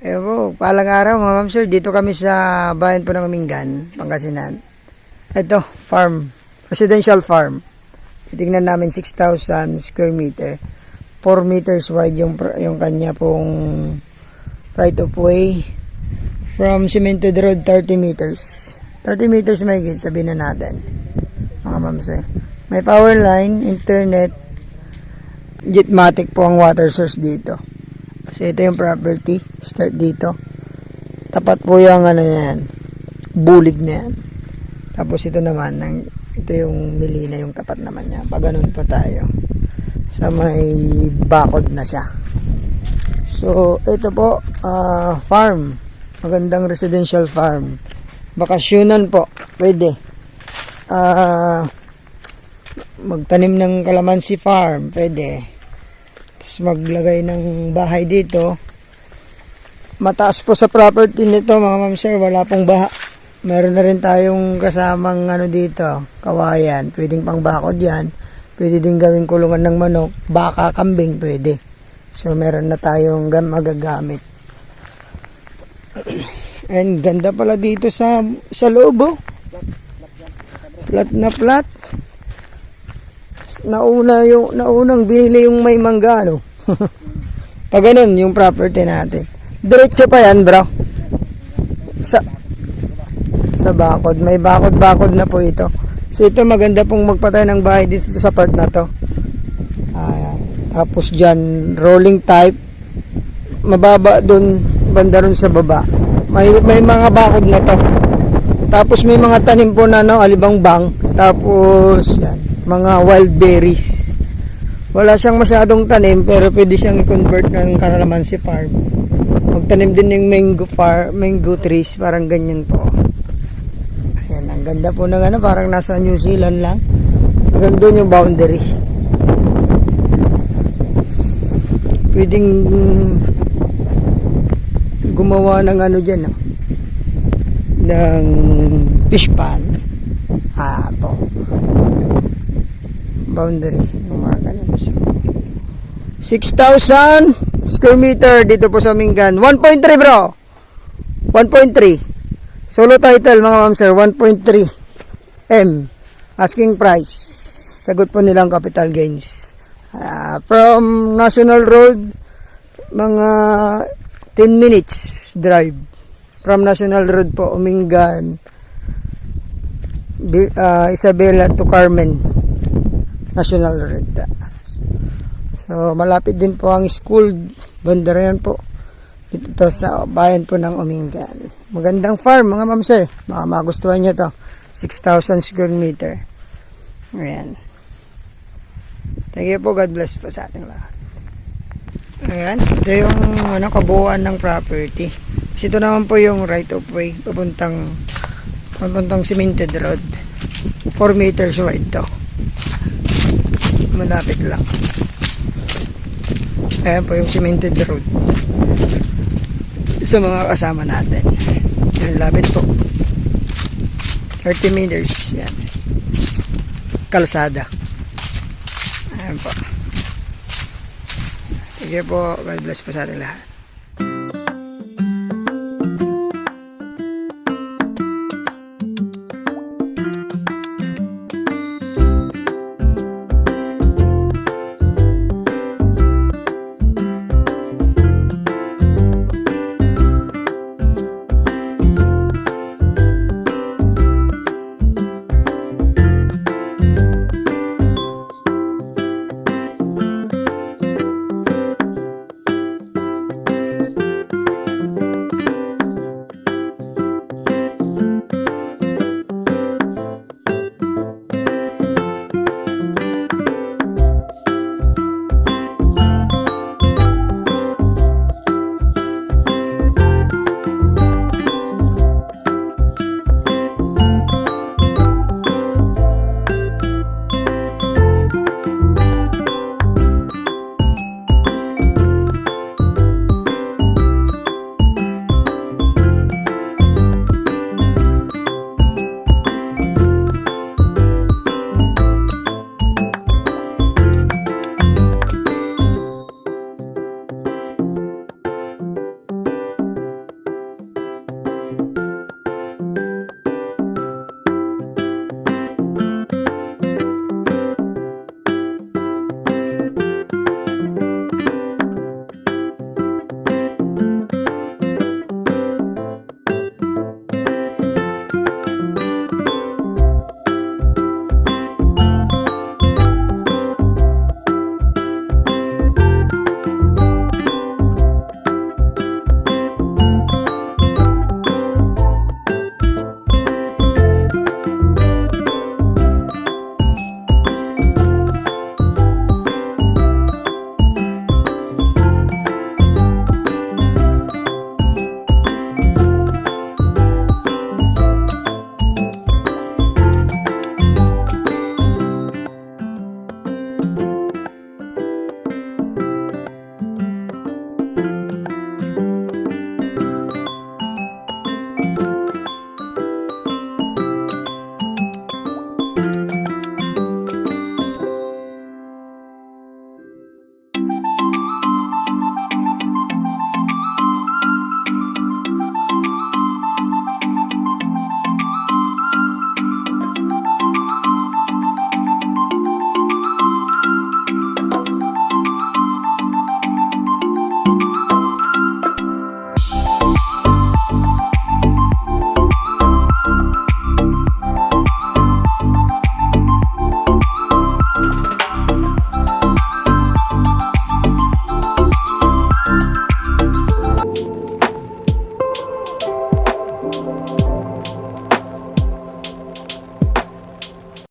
Eh po, palang araw mga ma'am sir, dito kami sa bayan po ng Umingan, Pangasinan. Ito, farm, residential farm. Titingnan namin 6,000 square meter. 4 meters wide yung kanya pong right of way. From cemented road, 30 meters. 30 meters may higit, sabihin na natin. Mga ma'am sir. May power line, internet, Jetmatic po ang water source dito. Kasi ito yung property, start dito. Tapat po yung ano yan, bulig na yan. Tapos ito naman, ito yung milina, yung tapat naman niya. Pag ganun po tayo. Sa may bakod na siya. So, ito po, farm. Magandang residential farm. Bakasyonan po, pwede. Magtanim ng kalamansi farm, pwede. Tapos maglagay ng bahay dito. Mataas po sa property nito mga ma'am sir, wala pong baha. Meron na rin tayong kasamang ano dito, kawayan. Pwedeng pang bakod yan. Pwede din gawing kulungan ng manok, baka, kambing, pwede. So meron na tayong magagamit. And ganda pala dito sa loob oh. Flat na flat. Naunang binili yung may mangga, no? Pag ganun, yung property natin. Diretso pa yan, bro. Sa bakod. May bakod-bakod na po ito. So, ito maganda pong magpatay ng bahay dito sa part na to. Ayan. Tapos dyan, rolling type. Mababa dun, banda ron sa baba. May mga bakod na to. Tapos may mga tanim po na, no, alibang-bang. Tapos, yan. Mga wild berries. Wala siyang masyadong tanim pero pwede siyang i-convert ng kalamansi farm. Magtanim din ng mango trees, parang ganyan po. Ayan, ang ganda po ng ano, parang nasa New Zealand lang. Hanggang doon yung boundary. Pwedeng gumawa ng ano dyan, no? Ng fish pond. Po. Boundary, mga ganun. 6,000 square meter dito po sa Umingan. 1.3 bro. 1.3. Solo title mga ma'am sir, 1.3 M. Asking price. Sagot po nilang capital gains. From National Road, mga 10 minutes drive. From National Road po, Umingan, Isabela to Carmen. National Road. So, malapit din po ang school. Bandarayan po. Dito sa bayan po ng Umingan. Magandang farm, mga ma'am sir. Baka magustuhan nyo to. 6,000 square meter. Ayan. Thank you po. God bless po sa ating lahat. Ayan. Ito yung kabuuan ng property. Kasi ito naman po yung right of way. Papuntang cemented road. 4 meters wide to. Malapit lang. Ayan po yung cemented road sa mga kasama natin. Yan, lapit po. 30 meters. Yan. Kalsada. Ayan po. Sige po. God bless po sa ating lahat.